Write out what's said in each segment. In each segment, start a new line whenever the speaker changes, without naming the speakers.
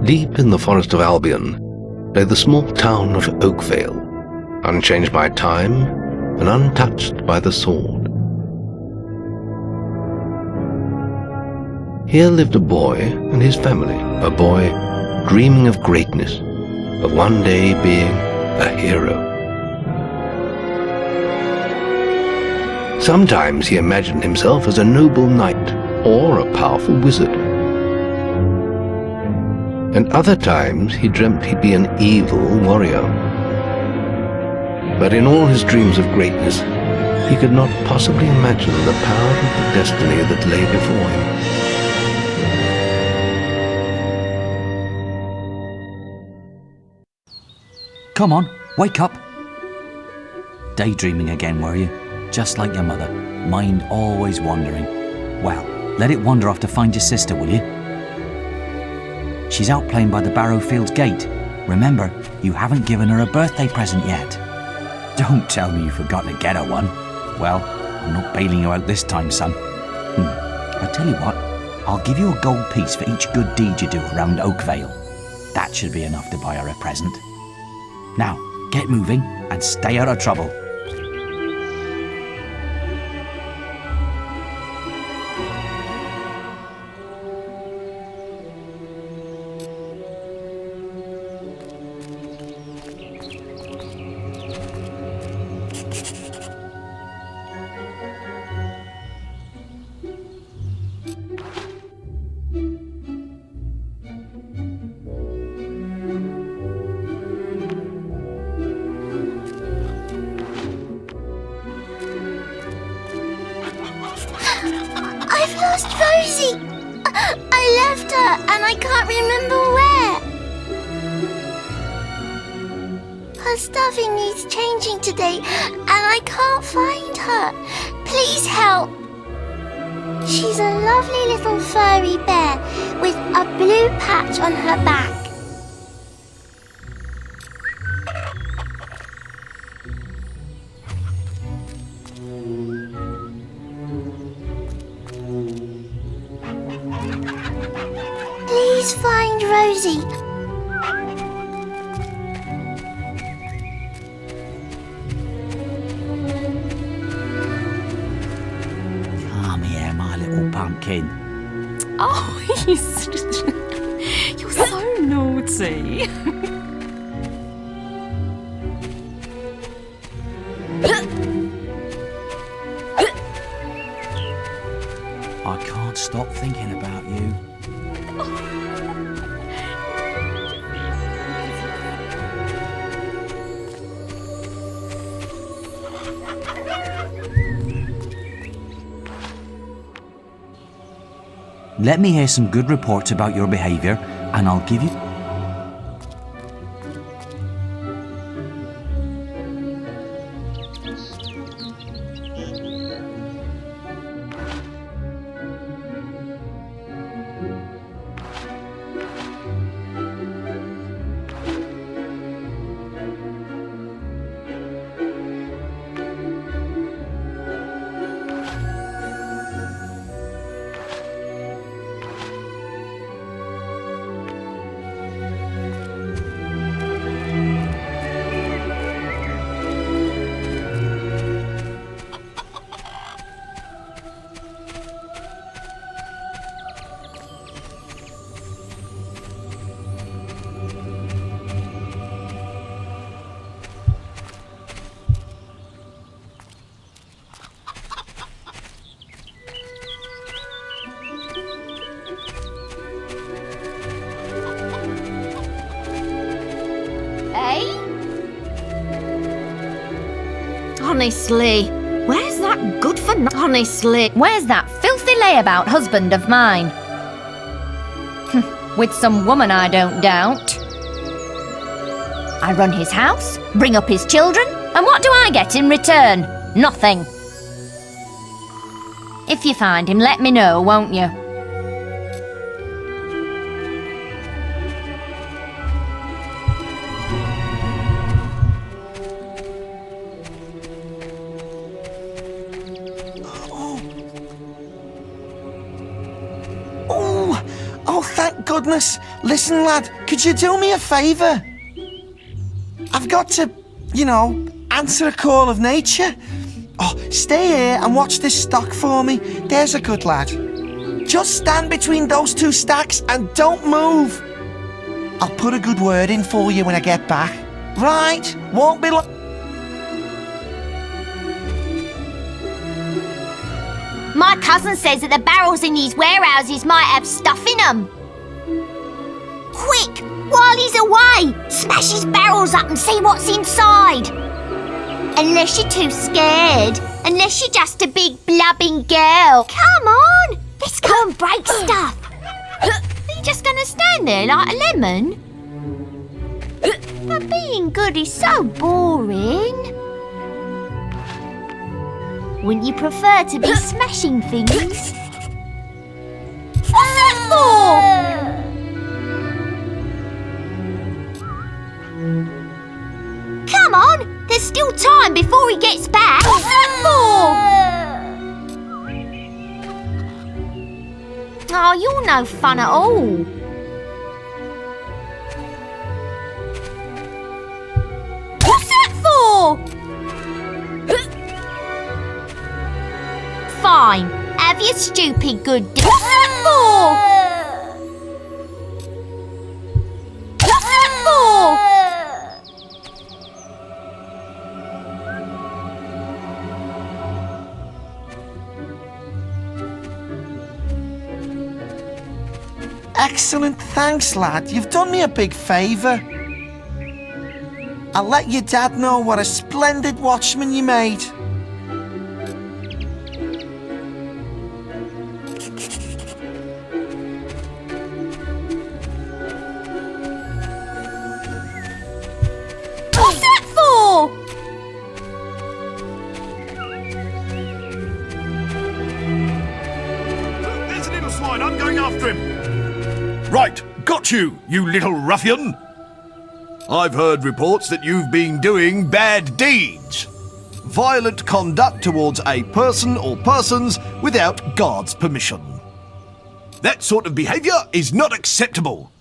Deep in the forest of Albion lay the small town of Oakvale, unchanged by time and untouched by the sword. Here lived a boy and his family, a boy dreaming of greatness, of one day being a hero. Sometimes he imagined himself as a noble knight or a powerful wizard. And other times he dreamt he'd be an evil warrior. But in all his dreams of greatness, he could not possibly imagine the power of the destiny that lay before him.
Come on, wake up. Daydreaming again, were you? Just like your mother, mind always wandering. Well, let it wander off to find your sister, will you? She's out playing by the Barrowfields gate. Remember, you haven't given her a birthday present yet. Don't tell me you forgot to get her one. Well, I'm not bailing you out this time, son. I tell you what, I'll give you a gold piece for each good deed you do around Oakvale. That should be enough to buy her a present. Now, get moving and stay out of trouble.
I've lost Rosie! I left her and I can't remember where. Her stuffing needs changing today and I can't find her. Please help! She's a lovely little furry bear with a blue patch on her back. Please find Rosie.
Come here, my little pumpkin.
Oh, you're so naughty.
I can't stop thinking about you. Let me hear some good reports about your behaviour, and I'll give you...
Honestly, where's that good for honestly?
Where's that filthy layabout husband of mine? With some woman, I don't doubt. I run his house, bring up his children, and what do I get in return? Nothing. If you find him, let me know, won't you?
Oh, thank goodness! Listen, lad, could you do me a favour? I've got to, answer a call of nature. Oh, stay here and watch this stock for me. There's a good lad. Just stand between those two stacks and don't move. I'll put a good word in for you when I get back. Right, won't be long.
My cousin says that the barrels in these warehouses might have stuff in them. Quick, while he's away, smash his barrels up and see what's inside. Unless you're too scared. Unless you're just a big blubbing girl. Come on, let's go and break stuff. Are you just going to stand there like a lemon? But being good is so boring. Wouldn't you prefer to be smashing things? What's that for? Come on, there's still time before he gets back. What's that for? Oh, you're no fun at all. What's that for? Fine, have your stupid good day. What's that for? What's that for?
Excellent, thanks, lad. You've done me a big favour. I'll let your dad know what a splendid watchman you made.
What's that for?
There's a little swine. I'm going after him. Right, got you, you little ruffian. I've heard reports that you've been doing bad deeds. Violent conduct towards a person or persons without guard's permission. That sort of behaviour is not acceptable.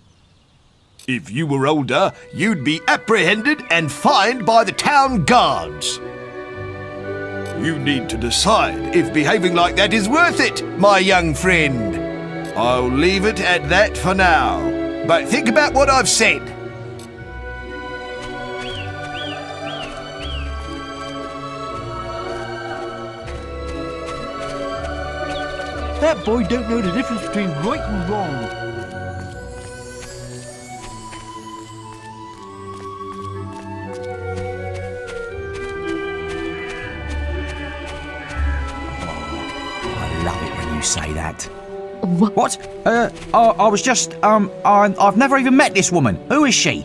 If you were older, you'd be apprehended and fined by the town guards. You need to decide if behaving like that is worth it, my young friend. I'll leave it at that for now, but think about what I've said.
That boy don't know the difference between right and wrong.
I love it when you say that. What? I was just, I've never even met this woman. Who is she?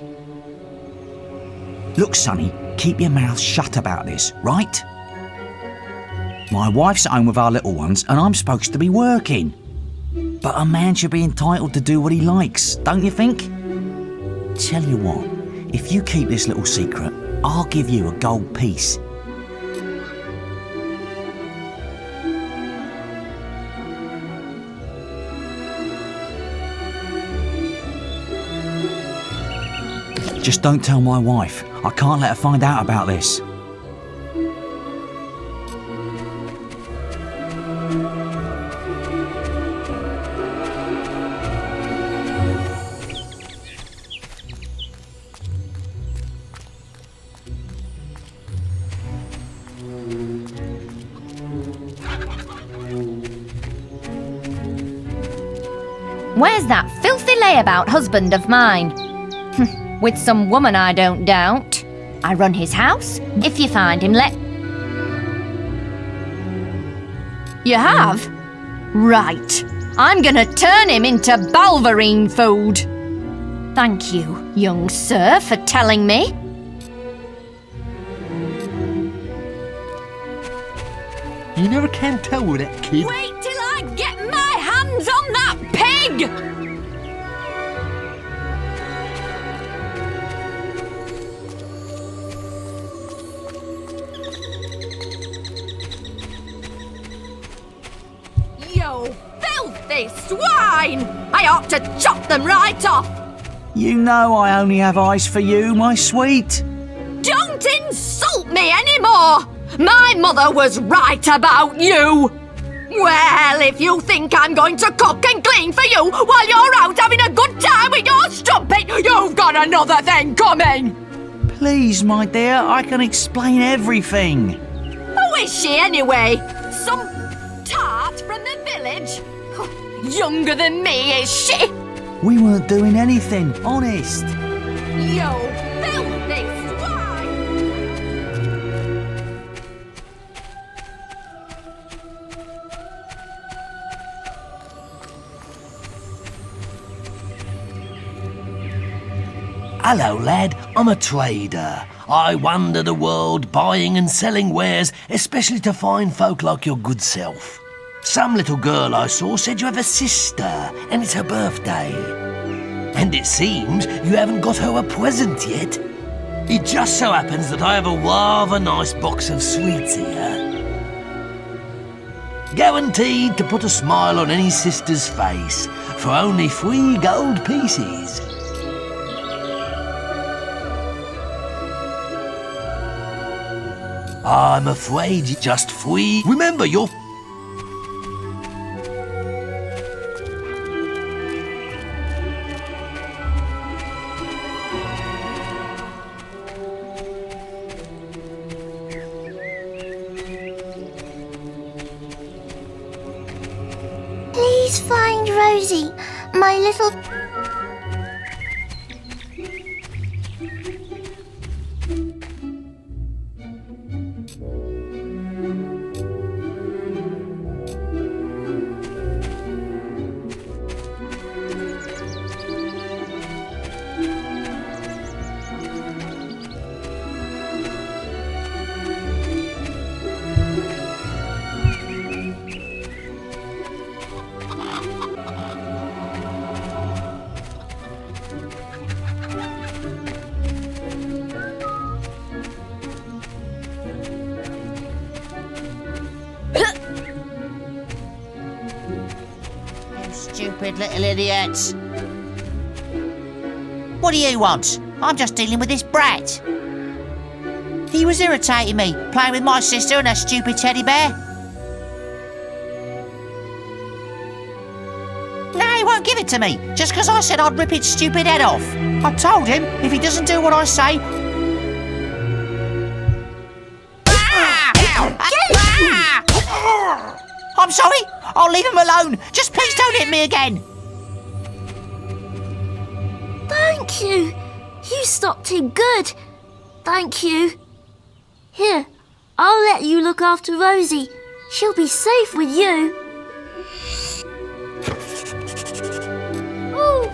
Look, Sonny, keep your mouth shut about this, right? My wife's at home with our little ones and I'm supposed to be working. But a man should be entitled to do what he likes, don't you think? Tell you what, if you keep this little secret, I'll give you a gold piece. Just don't tell my wife. I can't let her find out about this.
Where's that filthy layabout husband of mine? With some woman, I don't doubt. I run his house. If you find him, let... You have? Right. I'm gonna turn him into balverine food. Thank you, young sir, for telling me.
You never can tell with that kid.
Wait till I get my hands on that pig! You filthy swine! I ought to chop them right off!
You know I only have eyes for you, my sweet.
Don't insult me anymore! My mother was right about you! Well, if you think I'm going to cook and clean for you while you're out having a good time with your strumpet, you've got another thing coming!
Please, my dear, I can explain everything.
Who is she anyway? Some tart from the village? Younger than me, is she?
We weren't doing anything, honest.
You filthy swine!
Hello, lad. I'm a trader. I wander the world buying and selling wares, especially to fine folk like your good self. Some little girl I saw said you have a sister, and it's her birthday. And it seems you haven't got her a present yet. It just so happens that I have a rather nice box of sweets here. Guaranteed to put a smile on any sister's face, for only 3 gold pieces. I'm afraid you just 3. Remember, you're...
Please find Rosie, my little...
Stupid little idiots. What do you want? I'm just dealing with this brat. He was irritating me, playing with my sister and her stupid teddy bear. No, he won't give it to me, just because I said I'd rip his stupid head off. I told him if he doesn't do what I say... I'm sorry, I'll leave him alone. Just please don't hit me again.
Thank you. You stopped him good. Thank you. Here, I'll let you look after Rosie. She'll be safe with you. Oh.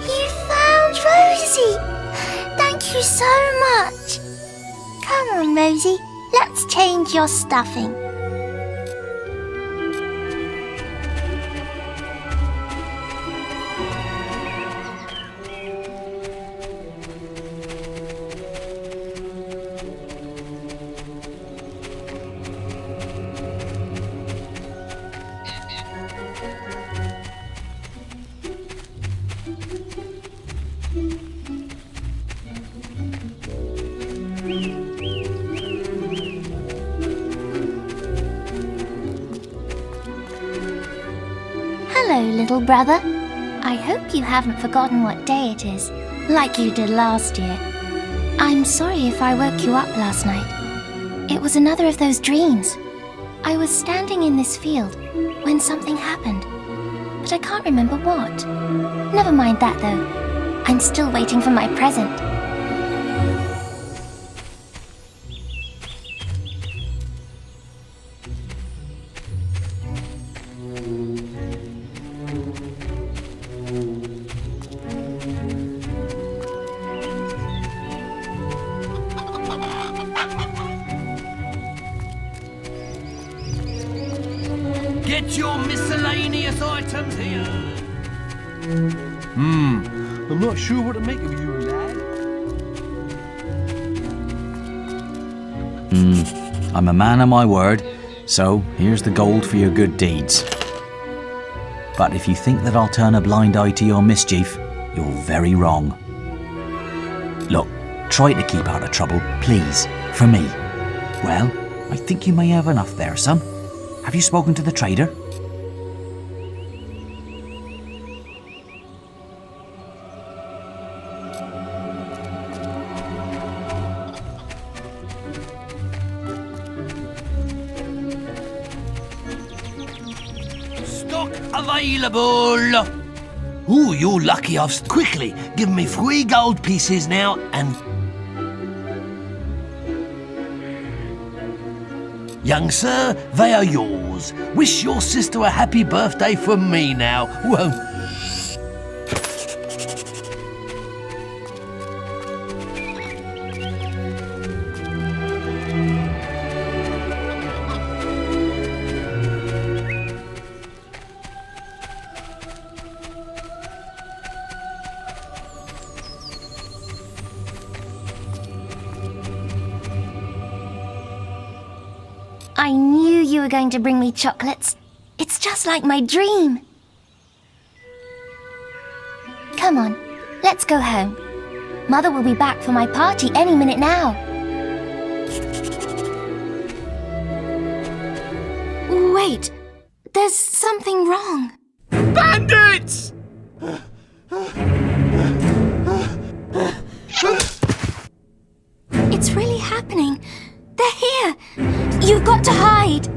You found Rosie. Thank you so much. Come on, Rosie. Let's change your stuffing. Hello, little brother. I hope you haven't forgotten what day it is, like you did last year. I'm sorry if I woke you up last night. It was another of those dreams. I was standing in this field when something happened, but I can't remember what. Never mind that, though. I'm still waiting for my present.
Get your miscellaneous items here.
I'm not sure what to make of you, lad.
I'm a man of my word, so here's the gold for your good deeds. But if you think that I'll turn a blind eye to your mischief, you're very wrong. Look, try to keep out of trouble, please, for me. Well, I think you may have enough there, son. Have you spoken to the trader?
Stock available. Ooh, you're lucky I've... Quickly, give me 3 gold pieces now and... Young sir, they are yours. Wish your sister a happy birthday from me now, won't...
I knew you were going to bring me chocolates. It's just like my dream. Come on, let's go home. Mother will be back for my party any minute now. Wait, there's something wrong.
Bandits!
It's really happening. They're here. You've got to hide.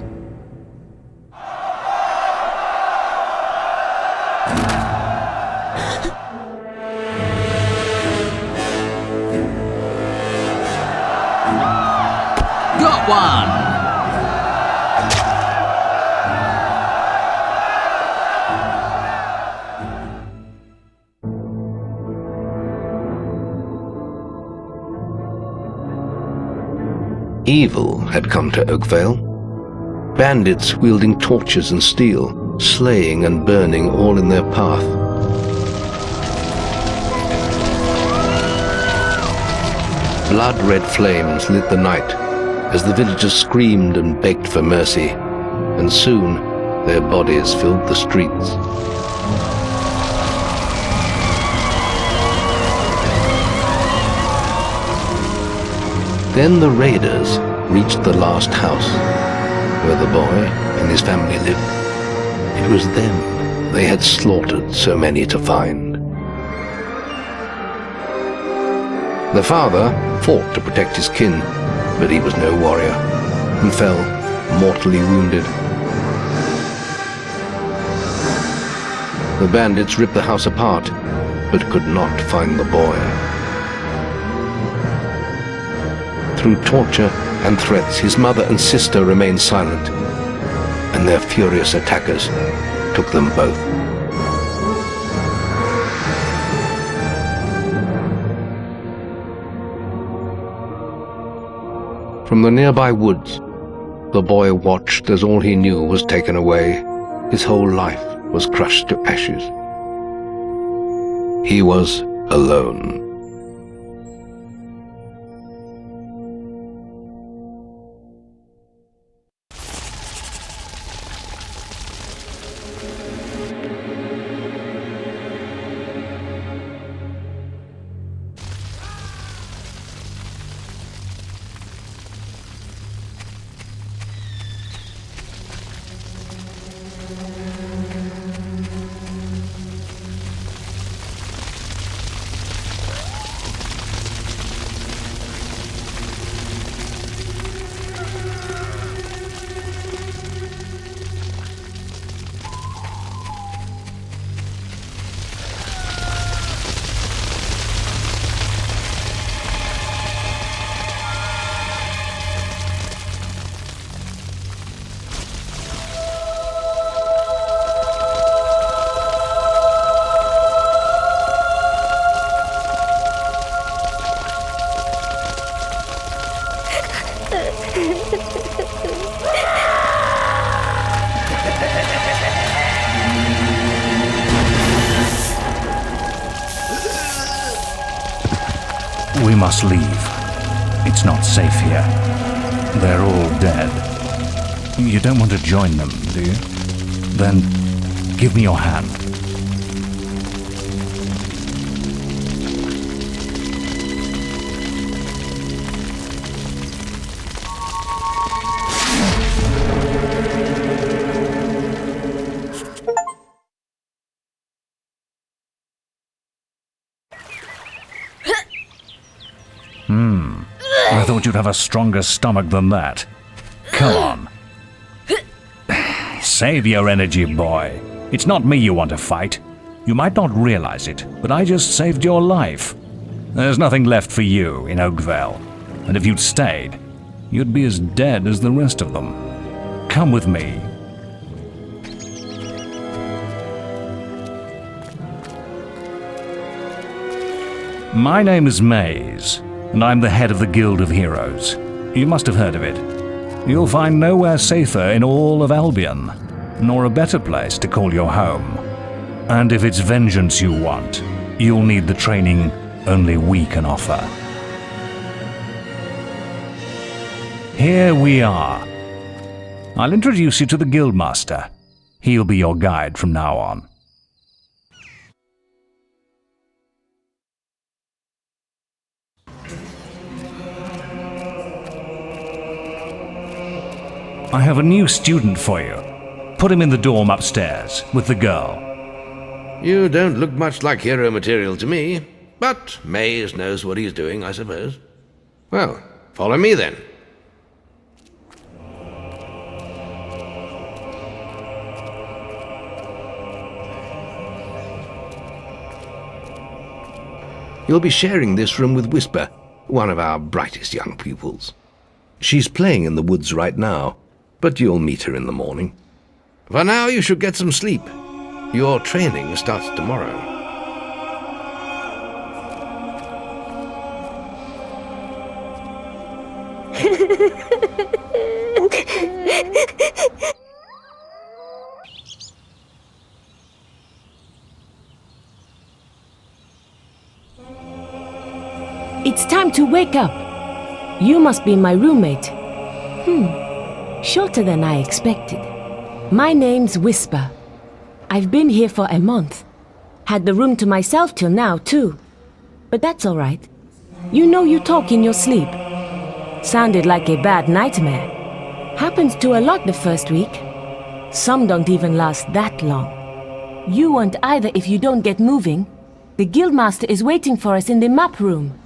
Got one!
Evil had come to Oakvale. Bandits wielding torches and steel, slaying and burning all in their path. Blood-red flames lit the night as the villagers screamed and begged for mercy, and soon their bodies filled the streets. Then the raiders reached the last house, where the boy and his family lived. It was them they had slaughtered so many to find. The father fought to protect his kin, but he was no warrior, and fell mortally wounded. The bandits ripped the house apart, but could not find the boy. Through torture and threats, his mother and sister remained silent, and their furious attackers took them both. From the nearby woods, the boy watched as all he knew was taken away. His whole life was crushed to ashes. He was alone.
We must leave. It's not safe here. They're all dead. You don't want to join them, do you? Then give me your hand. I thought you'd have a stronger stomach than that. Come on. Save your energy, boy. It's not me you want to fight. You might not realize it, but I just saved your life. There's nothing left for you in Oakvale. And if you'd stayed, you'd be as dead as the rest of them. Come with me. My name is Maze, and I'm the head of the Guild of Heroes. You must have heard of it. You'll find nowhere safer in all of Albion, nor a better place to call your home. And if it's vengeance you want, you'll need the training only we can offer. Here we are. I'll introduce you to the Guildmaster. He'll be your guide from now on. I have a new student for you. Put him in the dorm upstairs, with the girl.
You don't look much like hero material to me, but Maze knows what he's doing, I suppose. Well, follow me then. You'll be sharing this room with Whisper, one of our brightest young pupils. She's playing in the woods right now, but you'll meet her in the morning. For now, you should get some sleep. Your training starts tomorrow.
It's time to wake up. You must be my roommate. Shorter than I expected. My name's Whisper. I've been here for a month. Had the room to myself till now, too. But that's all right. You know you talk in your sleep. Sounded like a bad nightmare. Happens to a lot the first week. Some don't even last that long. You won't either if you don't get moving. The Guildmaster is waiting for us in the map room.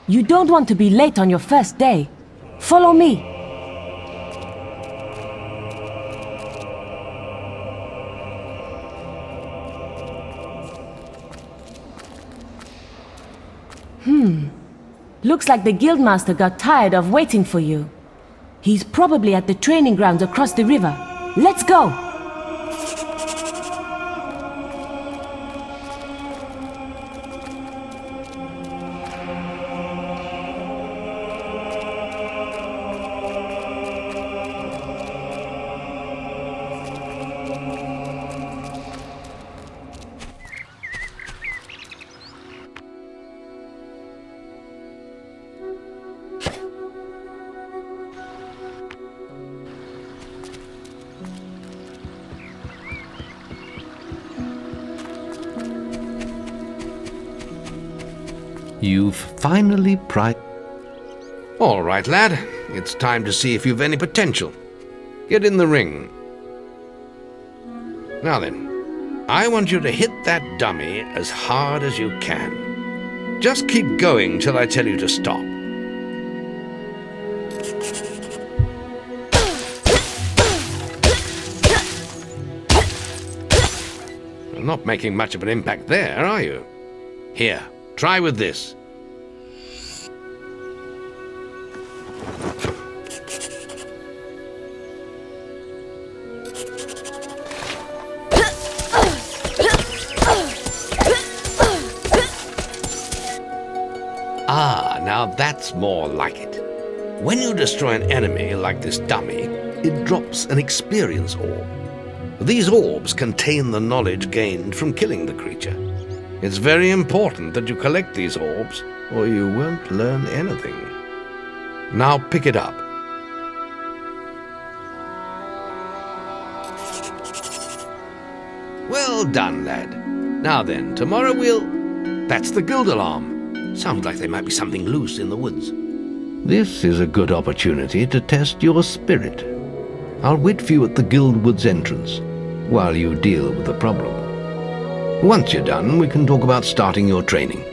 You don't want to be late on your first day. Follow me. Looks like the Guildmaster got tired of waiting for you. He's probably at the training grounds across the river. Let's go!
You've finally All right, lad. It's time to see if you've any potential. Get in the ring. Now then, I want you to hit that dummy as hard as you can. Just keep going till I tell you to stop. You're not making much of an impact there, are you? Here. Try with this. Ah, now that's more like it. When you destroy an enemy like this dummy, it drops an experience orb. These orbs contain the knowledge gained from killing the creature. It's very important that you collect these orbs, or you won't learn anything. Now pick it up. Well done, lad. Now then, tomorrow That's the guild alarm. Sounds like there might be something loose in the woods. This is a good opportunity to test your spirit. I'll wait for you at the guild woods entrance, while you deal with the problem. Once you're done, we can talk about starting your training.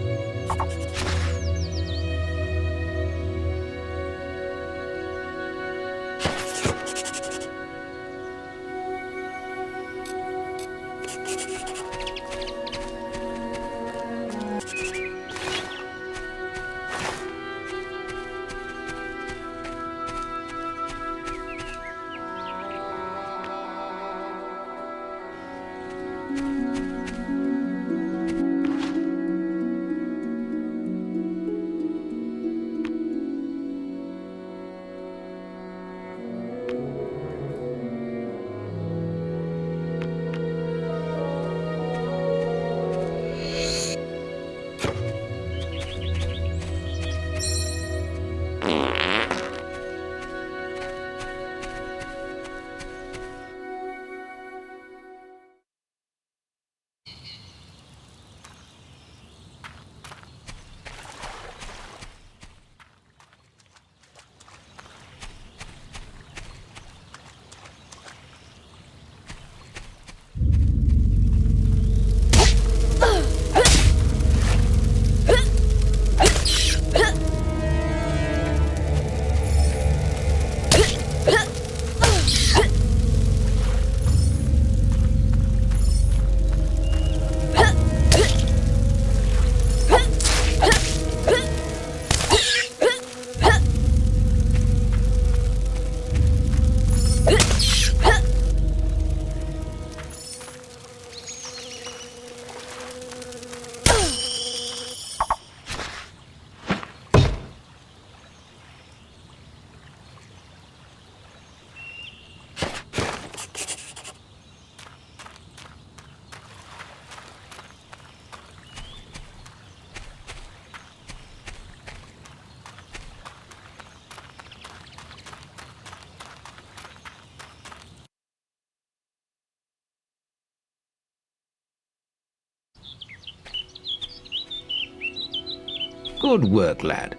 Good work, lad.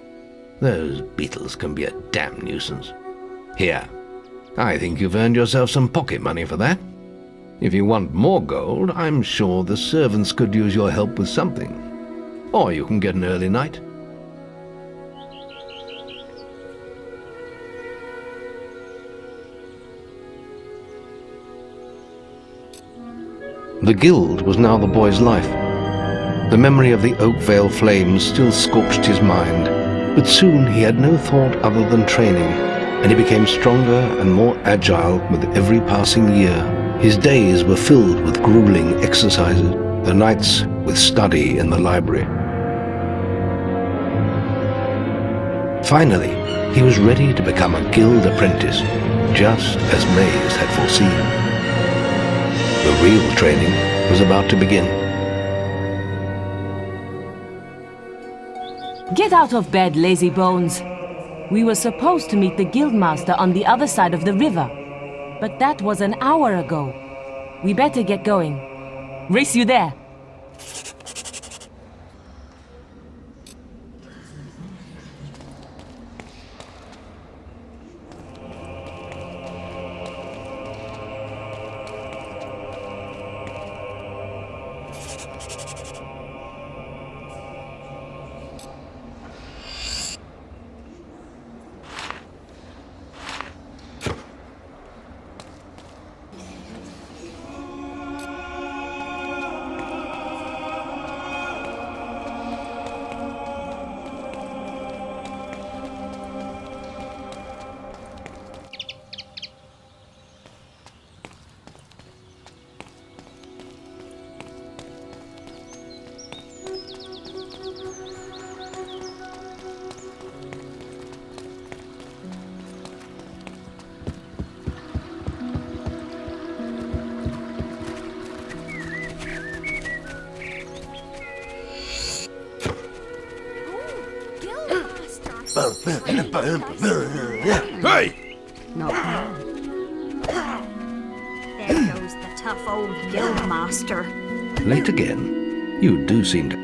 Those beetles can be a damn nuisance. Here, I think you've earned yourself some pocket money for that. If you want more gold, I'm sure the servants could use your help with something. Or you can get an early night. The guild was now the boy's life. The memory of the Oakvale flames still scorched his mind, but soon he had no thought other than training, and he became stronger and more agile with every passing year. His days were filled with grueling exercises, the nights with study in the library. Finally, he was ready to become a guild apprentice, just as Maze had foreseen. The real training was about to begin.
Get out of bed, lazy bones. We were supposed to meet the guildmaster on the other side of the river, but that was an hour ago. We better get going. Race you there.
Hey!
Not bad. There goes the tough old guildmaster.
Late again? You do seem to...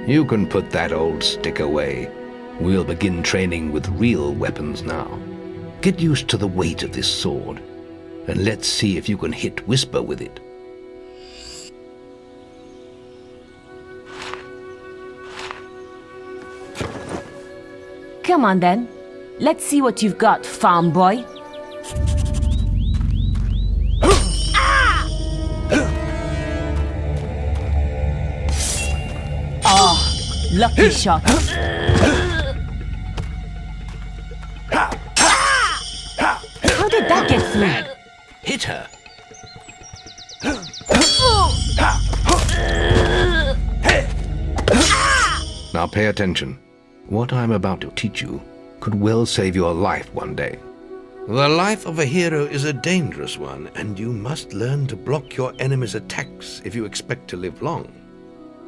You can put that old stick away. We'll begin training with real weapons now. Get used to the weight of this sword, and let's see if you can hit Whisper with it.
Come on then. Let's see what you've got, farm boy. Oh, lucky shot. How did that get through?
Hit her. Now pay attention. What I'm about to teach you could well save your life one day. The life of a hero is a dangerous one, and you must learn to block your enemy's attacks if you expect to live long.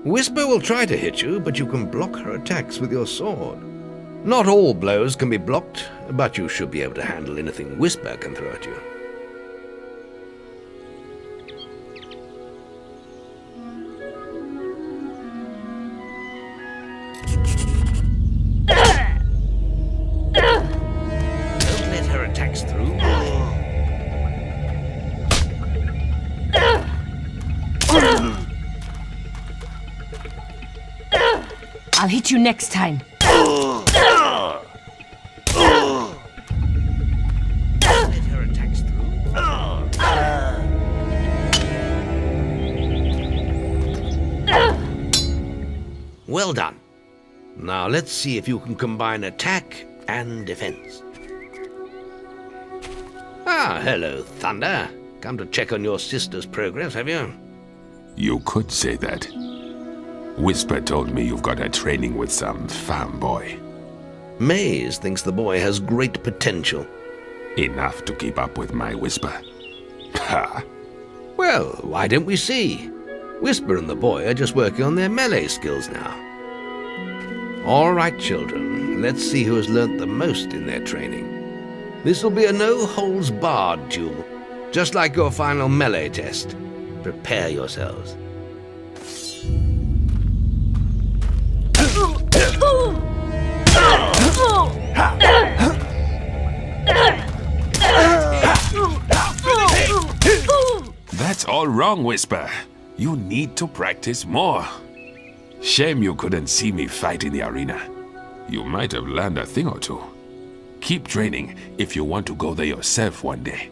Whisper will try to hit you, but you can block her attacks with your sword. Not all blows can be blocked, but you should be able to handle anything Whisper can throw at you. Don't let her attacks through.
I'll hit you next time.
Let her attacks through. Well done. Now let's see if you can combine attack and defense. Ah, hello, Thunder. Come to check on your sister's progress, have you?
You could say that. Whisper told me you've got her training with some farm boy.
Maze thinks the boy has great potential.
Enough to keep up with my Whisper. Ha!
Well, why don't we see? Whisper and the boy are just working on their melee skills now. All right, children, let's see who has learnt the most in their training. This will be a no-holds-barred duel, just like your final melee test. Prepare yourselves.
That's all wrong, Whisper. You need to practice more. Shame you couldn't see me fight in the arena. You might have learned a thing or two. Keep training if you want to go there yourself one day.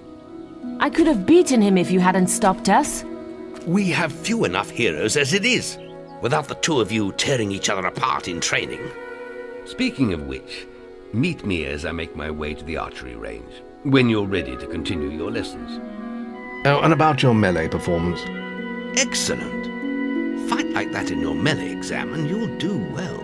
I could have beaten him if you hadn't stopped us.
We have few enough heroes as it is, without the two of you tearing each other apart in training. Speaking of which, meet me as I make my way to the archery range, when you're ready to continue your lessons. Oh, and about your melee performance. Excellent. Fight like that in your melee exam and you'll do well.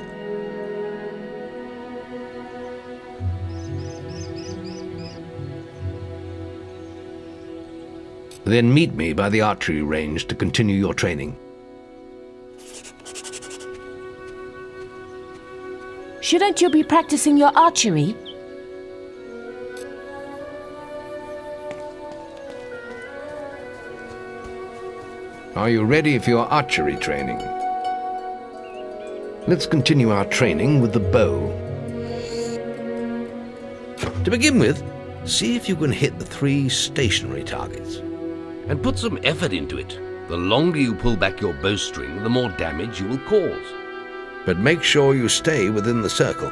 Then meet me by the archery range to continue your training.
Shouldn't you be practicing your archery?
Are you ready for your archery training? Let's continue our training with the bow. To begin with, see if you can hit the 3 stationary targets. And put some effort into it. The longer you pull back your bowstring, the more damage you will cause. But make sure you stay within the circle.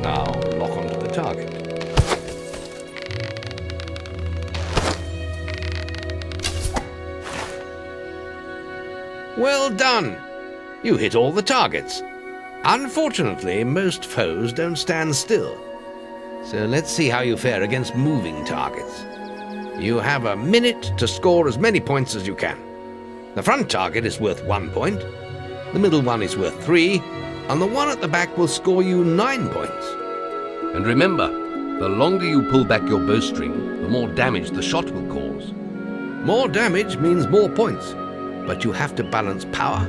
Now, lock onto the target. Well done! You hit all the targets. Unfortunately, most foes don't stand still. So let's see how you fare against moving targets. You have a minute to score as many points as you can. The front target is worth 1 point, the middle one is worth 3, and the one at the back will score you 9 points. And remember, the longer you pull back your bowstring, the more damage the shot will cause. More damage means more points, but you have to balance power,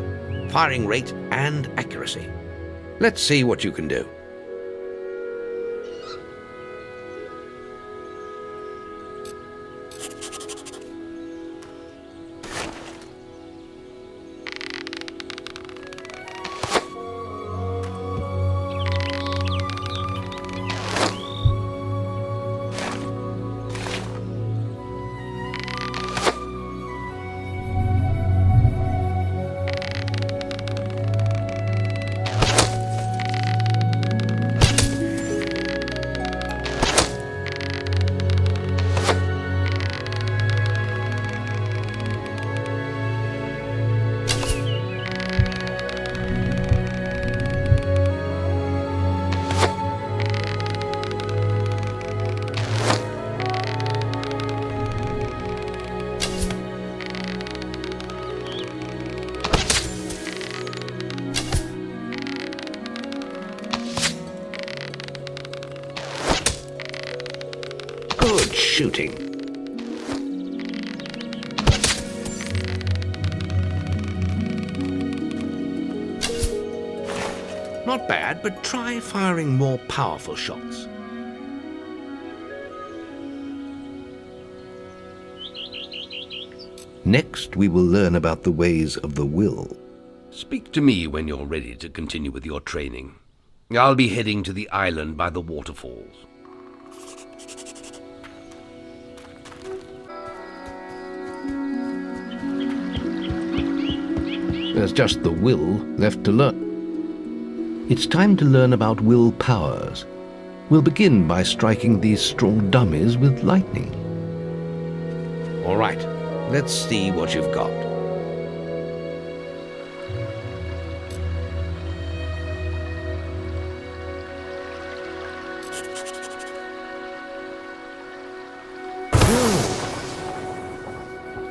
firing rate, and accuracy. Let's see what you can do. Good shooting. Not bad, but try firing more powerful shots. Next, we will learn about the ways of the will. Speak to me when you're ready to continue with your training. I'll be heading to the island by the waterfalls. There's just the will left to learn. It's time to learn about will powers. We'll begin by striking these straw dummies with lightning. All right, let's see what you've got.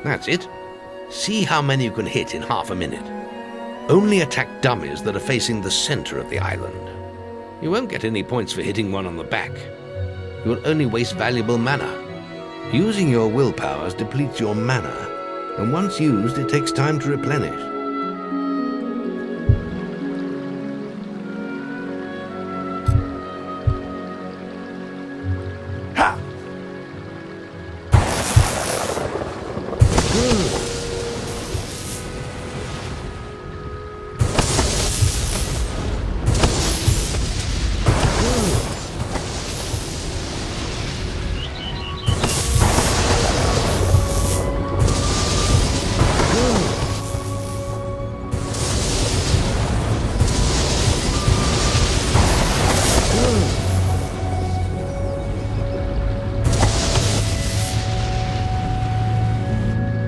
That's it. See how many you can hit in half a minute. Only attack dummies that are facing the center of the island. You won't get any points for hitting one on the back. You will only waste valuable mana. Using your will powers depletes your mana, and once used, it takes time to replenish.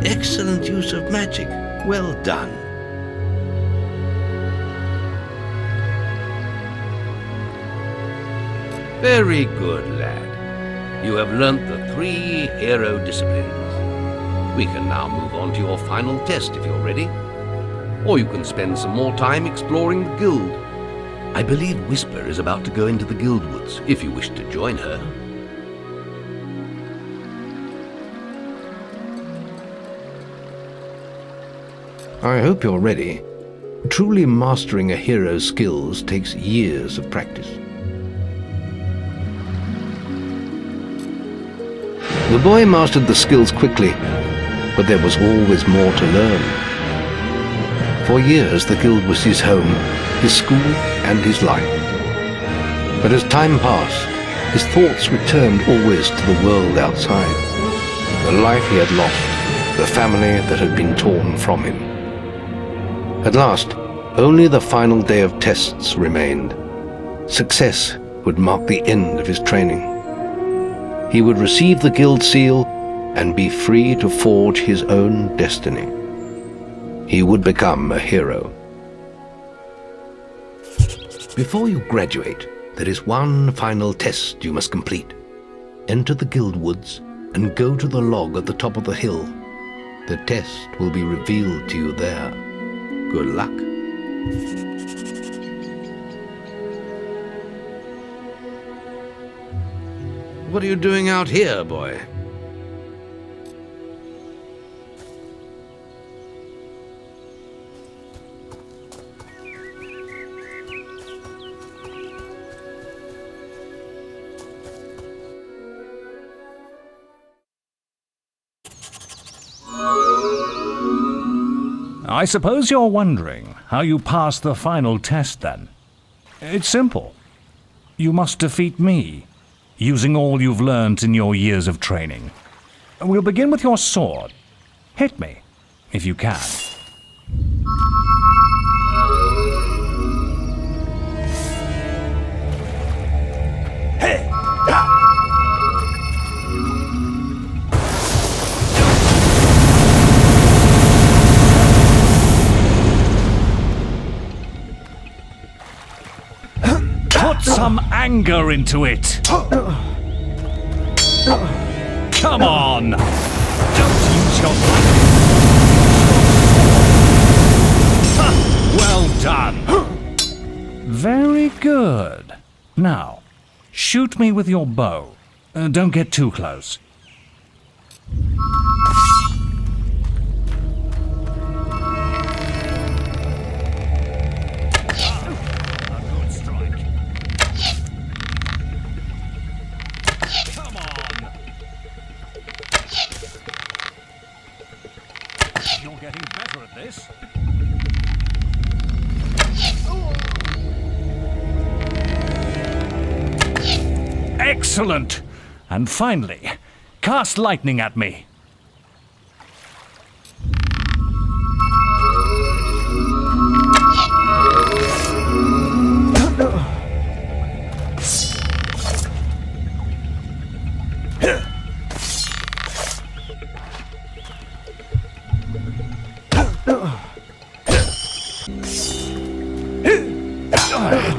Excellent use of magic. Well done. Very good, lad. You have learnt the 3 hero disciplines. We can now move on to your final test if you're ready. Or you can spend some more time exploring the guild. I believe Whisper is about to go into the guild woods, if you wish to join her. I hope you're ready. Truly mastering a hero's skills takes years of practice. The boy mastered the skills quickly, but there was always more to learn. For years, the guild was his home, his school, and his life. But as time passed, his thoughts returned always to the world outside, the life he had lost, the family that had been torn from him. At last, only the final day of tests remained. Success would mark the end of his training. He would receive the guild seal and be free to forge his own destiny. He would become a hero. Before you graduate, there is one final test you must complete. Enter the guild woods and go to the log at the top of the hill. The test will be revealed to you there. Good luck. What are you doing out here, boy?
I suppose you're wondering how you pass the final test then. It's simple. You must defeat me, using all you've learned in your years of training. We'll begin with your sword. Hit me, if you can.
Hey!
Put some anger into it. Come on! Don't use your life. Well done. Very good. Now, shoot me with your bow. Don't get too close. You're getting better at this. Excellent! And finally, cast lightning at me.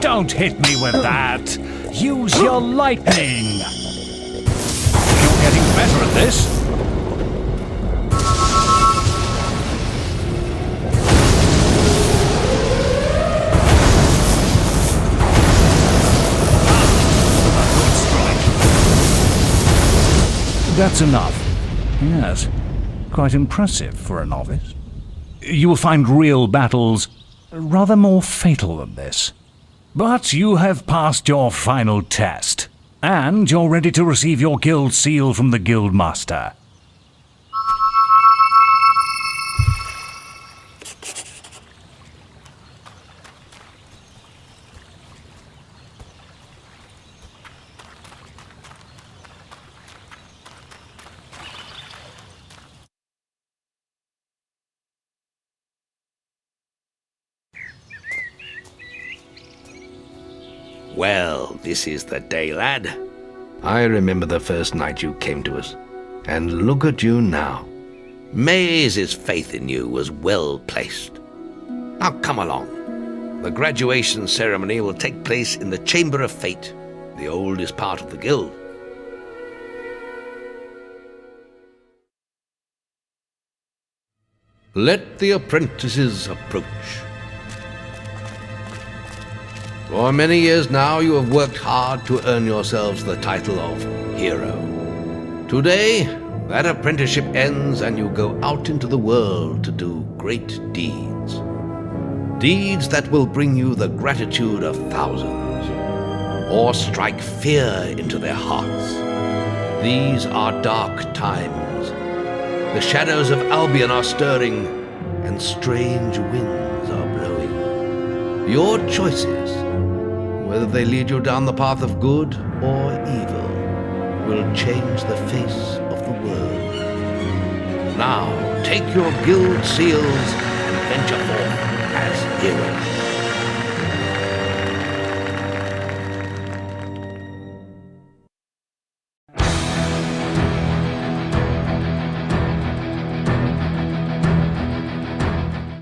Don't hit me with that! Use your lightning! You're getting better at this. That's enough. Yes, quite impressive for a novice. You will find real battles rather more fatal than this. But you have passed your final test, and you're ready to receive your guild seal from the guild master.
Well, this is the day, lad. I remember the first night you came to us. And look at you now. Maze's faith in you was well placed. Now come along. The graduation ceremony will take place in the Chamber of Fate, the oldest part of the guild. Let the apprentices approach. For many years now you have worked hard to earn yourselves the title of hero. Today, that apprenticeship ends and you go out into the world to do great deeds. Deeds that will bring you the gratitude of thousands, or strike fear into their hearts. These are dark times. The shadows of Albion are stirring, and strange winds are blowing. Your choices, whether they lead you down the path of good or evil, will change the face of the world. Now, take your guild seals and venture forth as heroes.